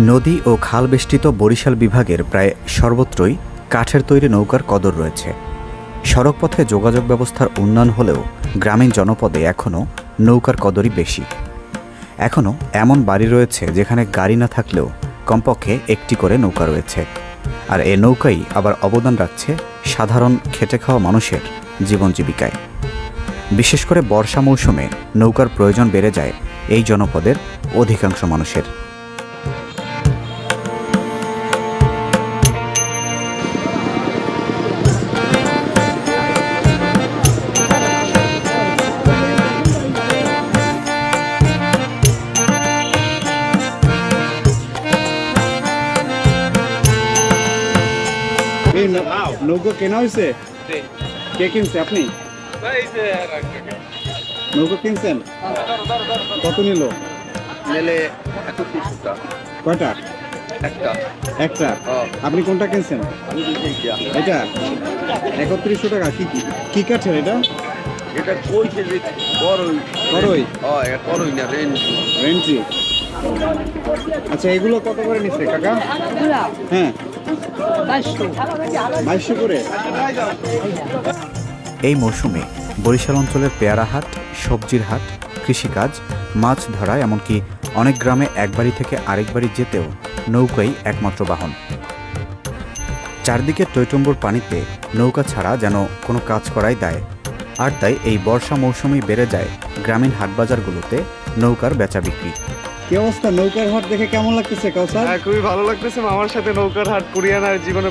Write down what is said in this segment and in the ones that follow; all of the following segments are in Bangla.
নদী ও খাল বেষ্টিত বরিশাল বিভাগের প্রায় সর্বত্রই কাঠের তৈরি নৌকার কদর রয়েছে। সড়কপথে যোগাযোগ ব্যবস্থার উন্নয়ন হলেও গ্রামীণ জনপদে এখনও নৌকার কদরই বেশি। এখনও এমন বাড়ি রয়েছে যেখানে গাড়ি না থাকলেও কমপক্ষে একটি করে নৌকা রয়েছে, আর এ নৌকাই আবার অবদান রাখছে সাধারণ খেটে খাওয়া মানুষের জীবন জীবিকায়। বিশেষ করে বর্ষা মৌসুমে নৌকার প্রয়োজন বেড়ে যায় এই জনপদের অধিকাংশ মানুষের। নৌকা কেনা হয়েছে? কে কিনছে? আপনি নৌকা কিনছেন? কত নিল? কয়টা? একটা। আপনি কোনটা কিনছেন? এটা 3100 টাকা। কি কাঠের এটা? রেন্টি। আচ্ছা, এগুলো কত করে নিচ্ছে কাকা? হ্যাঁ, 2200 করে। এই মৌসুমে বরিশাল অঞ্চলের পেয়ারা হাট, সবজির হাট, কৃষিকাজ, মাছ ধরা, এমনকি অনেক গ্রামে এক বাড়ি থেকে আরেক বাড়ি যেতেও নৌকাই একমাত্র বাহন। চারদিকে টইটম্বুর পানিতে নৌকা ছাড়া যেন কোনো কাজ করাই দায়। আর তাই এই বর্ষা মৌসুমেই বেড়ে যায় গ্রামীণ হাটবাজারগুলোতে নৌকার বেচা বিক্রি। কি অবস্থা? নৌকার হাট দেখে কেমন লাগতেছে কাউসার? খুবই ভালো লাগতেছে। মামার সাথে নৌকার হাট কুরিয়ানার জীবনে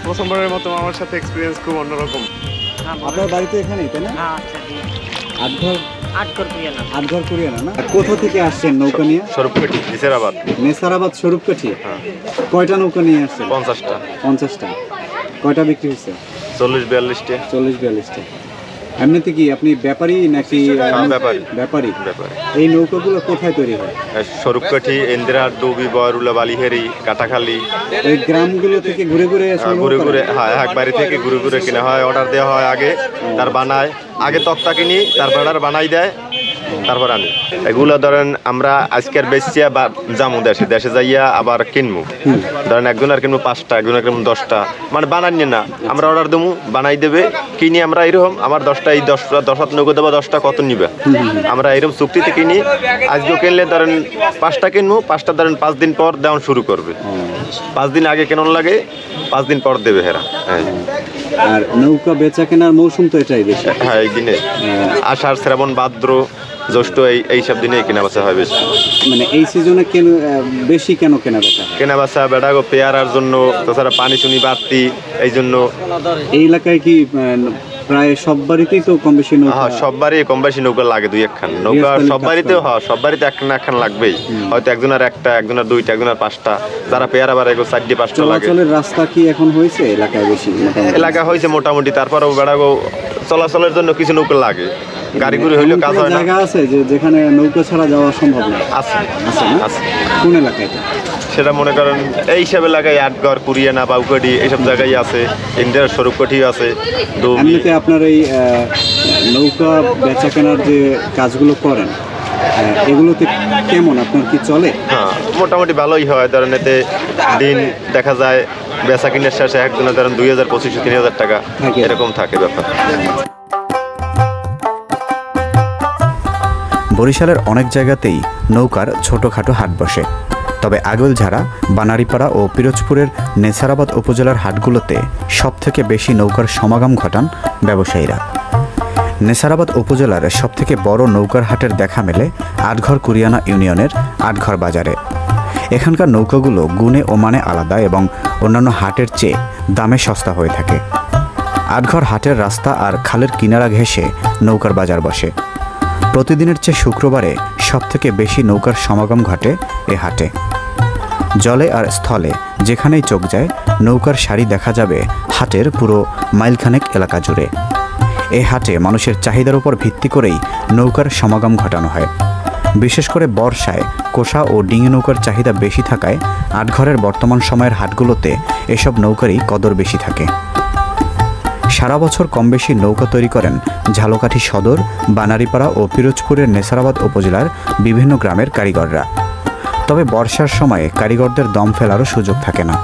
প্রথমবারের মতো মামার সাথে এক্সপিরিয়েন্স খুব অন্যরকম। আপনার বাড়িতে এখানেই, তাই না? আটঘর কুরিয়ানা না? কোথা থেকে আসছেন নৌকা নিয়ে? স্বরূপকাঠি, নেসারাবাদ স্বরূপকাঠি। কয়টা নৌকা নিয়ে আসছেন? 50টা। কয়টা বিক্রি হচ্ছে? 40-42টা। এমনিতে কি আপনি ব্যাপারী নাকি? ব্যাপারী। এই নৌকাগুলো কোথায় তৈরি হয়? স্বরূপকাঠি, ইন্দিরাহাট, ডুবি, বয়রুলা, বালিহেরি, কাটাখালী, এই গ্রামগুলো থেকে ঘুরে ঘুরে এক বাড়ি থেকে ঘুরে কিনা হয়। অর্ডার দেওয়া হয় আগে, তার বানায়। আগে তক্তা কিনি, তারপর অর্ডার বানাই দেয়, তারপর আনি। এগুলো ধরেন আমরা আজকের বেচিয়া বা যামু দেশে যাইয়া আবার কিনবো। ধরেন একজনের কিনবো 5টা, একজনের কিনবো 10টা, মানে বানাই না, আমরা অর্ডার দেবো, বানাই দেবে, কিনি আমরা। এরকম আমার 10টা, এই 10 নৌকো দেবো, 10টা কত নিবে, আমরা এরকম চুক্তিতে কিনি। আজকেও কিনলে ধরেন 5টা কিনবো, 5টা ধরেন 5 দিন পর দেওয়া শুরু করবে। 5 দিন আগে কেমন লাগে, 5 দিন পর দেবে হেরা। হ্যাঁ, আর নৌকা বেচা কেনার মৌসুম তো এটাই বেশি। হ্যাঁ, এই দিনে আষাঢ়, শ্রাবণ, ভাদ্র, জ্যৈষ্ঠ, এইসব দিনে কেনা বেচা হয় বেশি। মানে এই সিজনে বেশি কেন কেনা বেচা পেয়ারার জন্য, তাছাড়া পানি শুনি বাড়তি, এই জন্য। এই এলাকায় কি প্রায় সব বাড়িতেই তো কম বেশি নৌকা? সব বাড়ি কম বেশি নৌকা লাগে, 2-1খান নৌকা সব বাড়িতেও। সব বাড়িতে একখান লাগবেই, হয়তো একজনের একটা, একজনের 2টা, একজনের 5টা। যারা পেয়ারা বাড়ে 4-5টা লাগে। চলাচলের রাস্তা কি এখন হয়েছে এলাকায়? বেশি এলাকা হয়েছে মোটামুটি। তারপরেও বেড়াগো চলাচলের জন্য কিছু নৌকা লাগে। গাড়ি গুড়ি হইলেও কাজ হয় না। জায়গা আছে যেখানে নৌকা ছাড়া যাওয়া সম্ভব না? আছে। কোন এলাকায়? সেটা মনে করেন এই সব এলাকায় আটঘর, কুরিয়ানা, বাউকাঠি, এইসব জায়গায় আছে। ইন্দিরা, স্বরূপকাঠি আছে। এমনিতে আপনার এই নৌকা বেচা কেনার যে কাজগুলো করেন, এগুলোতে কেমন আপনার কি চলে? হ্যাঁ, মোটামুটি ভালোই হয়। ধরেন এতে দিন দেখা যায় বেচা কিনার শেষে একজনের ধরেন 2000-2500-3000 টাকা এরকম থাকে ব্যাপার। বরিশালের অনেক জায়গাতেই নৌকার ছোটোখাটো হাট বসে। তবে আগৈলঝাড়া, বানারীপাড়া ও পিরোজপুরের নেসারাবাদ উপজেলার হাটগুলোতে সবথেকে বেশি নৌকার সমাগম ঘটান ব্যবসায়ীরা। নেসারাবাদ উপজেলার সবথেকে বড় নৌকার হাটের দেখা মেলে আটঘর কুরিয়ানা ইউনিয়নের আটঘর বাজারে। এখানকার নৌকাগুলো গুণে ও মানে আলাদা এবং অন্যান্য হাটের চেয়ে দামে সস্তা হয়ে থাকে। আটঘর হাটের রাস্তা আর খালের কিনারা ঘেঁষে নৌকার বাজার বসে। প্রতিদিনের চেয়ে শুক্রবারে সবথেকে বেশি নৌকার সমাগম ঘটে এ হাটে। জলে আর স্থলে যেখানেই চোখ যায় নৌকার সারি দেখা যাবে হাটের পুরো মাইলখানেক এলাকা জুড়ে। এই হাটে মানুষের চাহিদার উপর ভিত্তি করেই নৌকার সমাগম ঘটানো হয়। বিশেষ করে বর্ষায় কোষা ও ডিঙি নৌকার চাহিদা বেশি থাকায় আটঘরের বর্তমান সময়ের হাটগুলোতে এসব নৌকারই কদর বেশি থাকে। সারা বছর কমবেশি নৌকা তৈরি করেন ঝালকাঠি সদর, বানারীপাড়া ও পিরোজপুরের নেসারাবাদ উপজেলার বিভিন্ন গ্রামের কারিগররা। তবে বর্ষার সময়ে কারিগরদের দম ফেলারও সুযোগ থাকে না।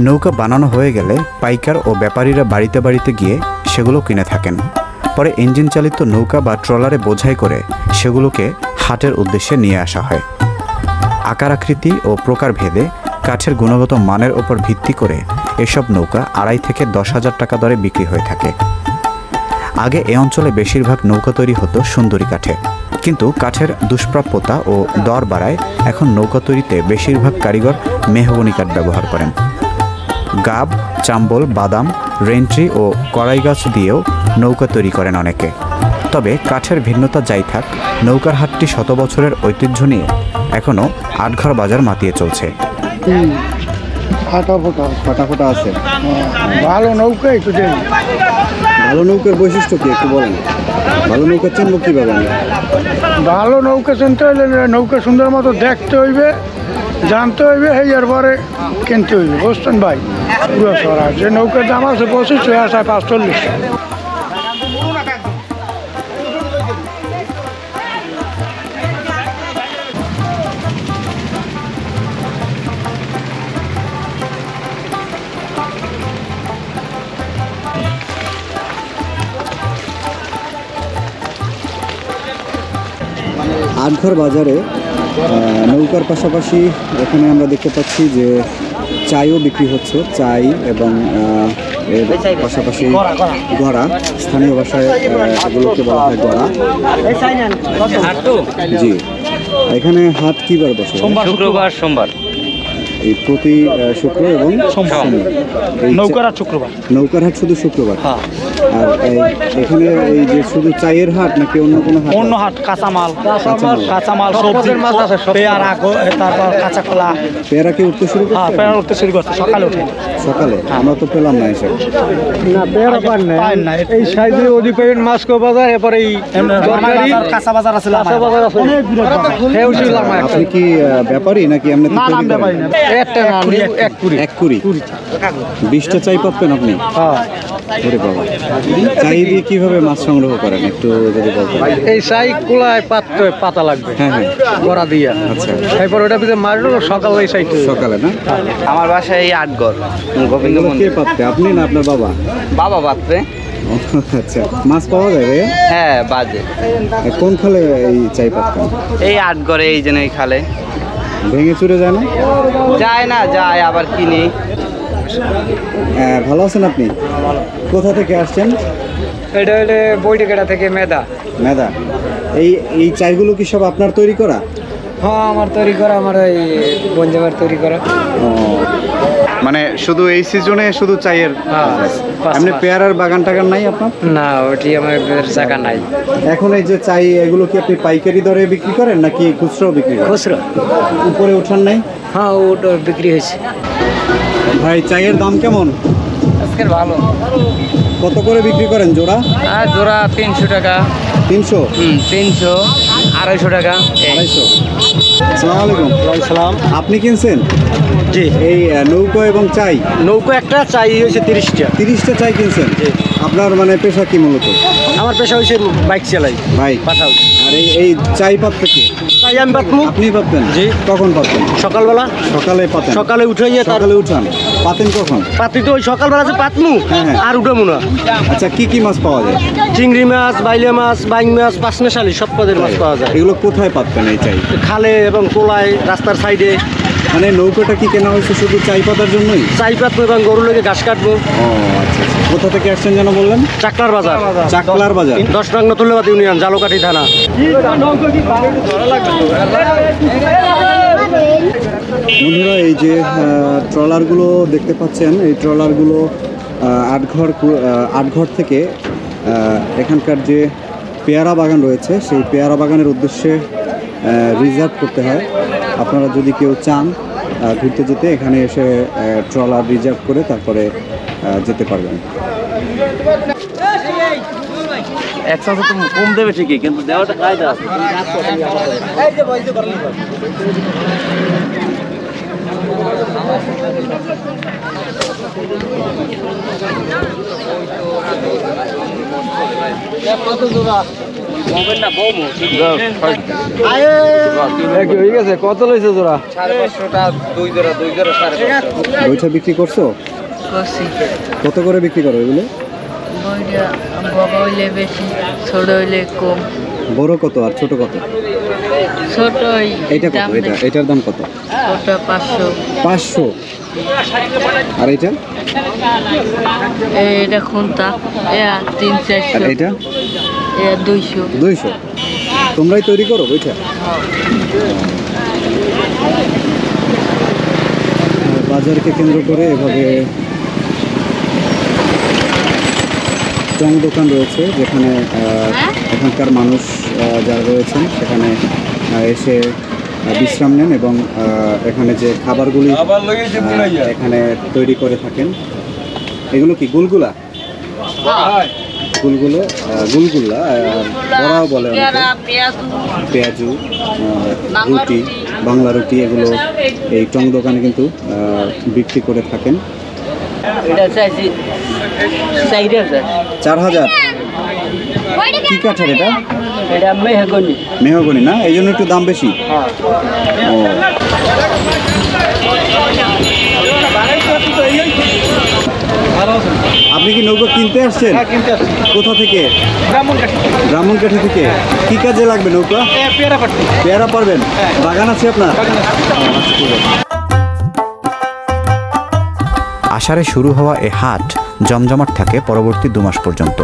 নৌকা বানানো হয়ে গেলে পাইকার ও ব্যাপারীরা বাড়িতে বাড়িতে গিয়ে সেগুলো কিনে থাকেন। পরে ইঞ্জিন চালিত নৌকা বা ট্রলারে বোঝাই করে সেগুলোকে হাটের উদ্দেশ্যে নিয়ে আসা হয়। আকার আকৃতি ও প্রকার ভেদে কাঠের গুণগত মানের ওপর ভিত্তি করে এসব নৌকা 2.5 থেকে 10,000 টাকা দরে বিক্রি হয়ে থাকে। আগে এ অঞ্চলে বেশিরভাগ নৌকা তৈরি হতো সুন্দরী কাঠে, কিন্তু কাঠের দুষ্প্রাপ্যতা ও দর বাড়ায় এখন নৌকা তৈরিতে বেশিরভাগ কারিগর মেহগনি কাঠ ব্যবহার করেন। গাব, চাম্বল, বাদাম, রেন্ট্রি ও কড়াই গাছ দিয়েও নৌকা তৈরি করেন অনেকে। তবে কাঠের ভিন্নতা যাই থাক, নৌকার হাটটি শত বছরের ঐতিহ্য নিয়ে এখনও আটঘর বাজার মাতিয়ে চলছে। ফাটা আছে। ভালো নৌকা একটু দেন। ভালো নৌকার বৈশিষ্ট্য কি একটু বলেন? ভালো নৌকা চিনব কীভাবে আমরা? ভালো নৌকা চিনতে হইলে নৌকা সুন্দর মতো দেখতে হইবে, জানতে হইবে, হেয়ার পরে কিনতে হইবে, বুঝছেন ভাই? পুরো সরা যে নৌকার দাম আছে 25 আছে 45। আটঘর বাজারে নৌকার পাশাপাশি এখানে আমরা দেখতে পাচ্ছি যে চাইও বিক্রি হচ্ছে, চাই এবং এর পাশাপাশি গড়া, স্থানীয় ভাষায় এগুলোকে বলা হয় গড়া। জি, এখানে হাট কী বার বসে? শুক্রবার, সোমবার। এই প্রতি শুক্র এবং সোমবার। নৌকার হাট শুক্রবার। নৌকার হাট শুধু শুক্রবার। আর এখানে এই যে শুধু চায়ের হাট নাকি অন্য কোনো হাট? অন্য হাট, কাঁচামাল, সবজি, পেয়ারা, তারপর কাঁচা কলা। পেয়ারা কি উঠতে শুরু করছে? পেয়ারা উঠতে শুরু করছে সকালে উঠে। সকালে আমরা তো পেলাম না এসে। না, পেয়ারা পান না। এই সাইডে ওদিকে মাস্কো বাজার, এরপরে এই কাঁচা বাজার আছে, আপনি কি ব্যাপারী নাকি এমনি? এক কুড়ি 20টা চাই পাচ্ছেন আপনি? ওরে বাবা, চাই দিয়ে কিভাবে মাছ সংগ্রহ করেন একটু যদি বলতেন। এই চাই কুলায় পাতা লাগবে, হ্যাঁ হ্যাঁ, গড়া দিয়া। আচ্ছা, এরপর ওটা ভিতরে মারলো সকালে এই সাইড। সকালে না? আমার বাসায় এই আটঘর গোবিন্দ কে মন্দির। পাততে, আপনি না আপনার বাবা? বাবা বাঁধবে। আচ্ছা, মাছ পাওয়া যাবে? হ্যাঁ, বাজে। কোন খালে এই চাই পাততেন? এই আটঘরে এই জন্য খালে ভেঙে চুরে যায় না? যায় না, যায় আবার কিনি। ভালো আছেন আপনি? কোথা থেকে আসছেন? এটা হলে বইটিকেটা থেকে মেদা। মেদা। এই চাইগুলো কি সব আপনার তৈরি করা? হ্যাঁ, আমার তৈরি করা, আমার এই বঞ্জামার তৈরি করা। মানে শুধু এই সিজনে শুধু চায়ের? এমনি পেয়ারার বাগান টাগান নাই আপনার? না, ওটি আমার জায়গা নাই। এখন এই যে চাই, এগুলো কি আপনি পাইকারি দরে বিক্রি করেন নাকি খুচরো বিক্রি করেন? খুচরো। উপরে ওঠান নাই? হ্যাঁ, ওটা বিক্রি হয়েছে। ভাই, চায়ের দাম কেমন আজকের? ভালো। কত করে বিক্রি করেন জোড়া? আর জোড়া 300 টাকা। 300? 300, 250 টাকা। 250। আসসালামু আলাইকুম। সালাম। আপনি কিনছেন? জি। এই নৌকো এবং চাই? নৌকো একটা, চাই হয়েছে 30টা। 30টা চাই কিনছেন? আপনার মানে পেশা কি মূলত? আমার পেশা হয়েছে বাইক চালাই। বাইক পাঠাও। আর এই চাই পাততে কি? চাই আমি পাতমু। আপনি পাততেন? জি। কখন পাততেন? সকালবেলা। সকালে পাতেন? সকালে উঠে গিয়ে সকালে উঠান, পাতেন কখন? পাতি তো ওই সকালবেলা যে পাতমু, হ্যাঁ, হ্যাঁ। আর উঠামু না। আচ্ছা, কি কি মাছ পাওয়া যায়? চিংড়ি মাছ, বাইলে মাছ, বাইং মাছ, পাঁচমেশালি সব পদের মাছ পাওয়া যায়। এগুলো কোথায় পাততেন এই চাই? খালে এবং কোলায়, রাস্তার সাইডে। মানে নৌকোটা কি কেনা হয়েছে শুধু চাই পাতার জন্যই? চাই পাতবো এবং গরু লেগে ঘাস কাটবো। ও আচ্ছা আচ্ছা। কোথা থেকে আসছেন যেন বললেন? চাকলার বাজার। চাকলার বাজার। 10 নং নতুল্লাবাদ ইউনিয়ন, জালকাঠি থানা। বন্ধুরা, এই যে ট্রলারগুলো দেখতে পাচ্ছেন, এই ট্রলারগুলো আটঘর থেকে এখানকার যে পেয়ারা বাগান রয়েছে সেই পেয়ারা বাগানের উদ্দেশ্যে রিজার্ভ করতে হয়। আপনারা যদি কেউ চান ঘুরতে যেতে এখানে এসে ট্রলার রিজার্ভ করে তারপরে যেতে পারবেন। একসাথে তো কম দেবে ঠিকই, কিন্তু দেওয়াটা কায়দা আছে। হয়ে গেছে, কত লইছে জোড়া? 550 টাকা, 2 জোড়া 550। বইটা বিক্রি করছো? করছি। কত করে বিক্রি করো এগুলো? বইটা বড় হইলে বেশি, ছোট হইলে কম। বড় কত আর ছোট কত? ছোট এটা কত? এটার দাম কত? ওটা 500। 500। আর এটা? এটা খুনতা, এটা 300-400। আর এটা? এটা 200। 200। তোমরাই তৈরি করো বইটা? বাজারকে কেন্দ্র করে এভাবে চং দোকান রয়েছে, যেখানে এখানকার মানুষ যারা রয়েছেন সেখানে এসে বিশ্রাম নেন এবং এখানে যে খাবারগুলি এখানে তৈরি করে থাকেন। এগুলো কি গুলগুলা? গুলগুলা বড়াও বলে অনেকে, পেঁয়াজু, রুটি, বাংলা রুটি, এগুলো এই চং দোকানে কিন্তু বিক্রি করে থাকেন। এটা চাইছি 4000। কি কাঠের এটা? এটা মেহগনি। মেহগনি না, এই জন্য একটু দাম বেশি। ও, আপনি কি নৌকা কিনতে আসছেন? কোথা থেকে? ব্রাহ্মণকাঠি থেকে। কি কাজে লাগবে নৌকা? পেয়ারা পারবেন? বাগান আছে আপনার? আষাঢ়ে শুরু হওয়া এ হাট জমজমাট থাকে পরবর্তী 2 মাস পর্যন্ত।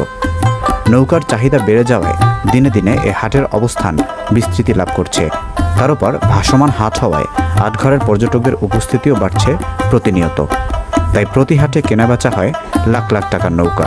নৌকার চাহিদা বেড়ে যাওয়ায় দিনে দিনে এ হাটের অবস্থান বিস্তৃতি লাভ করছে। তার উপর ভাসমান হাট হওয়ায় আটঘরের পর্যটকদের উপস্থিতিও বাড়ছে প্রতিনিয়ত। তাই প্রতি হাটে কেনাবেচা হয় লাখ লাখ টাকার নৌকা।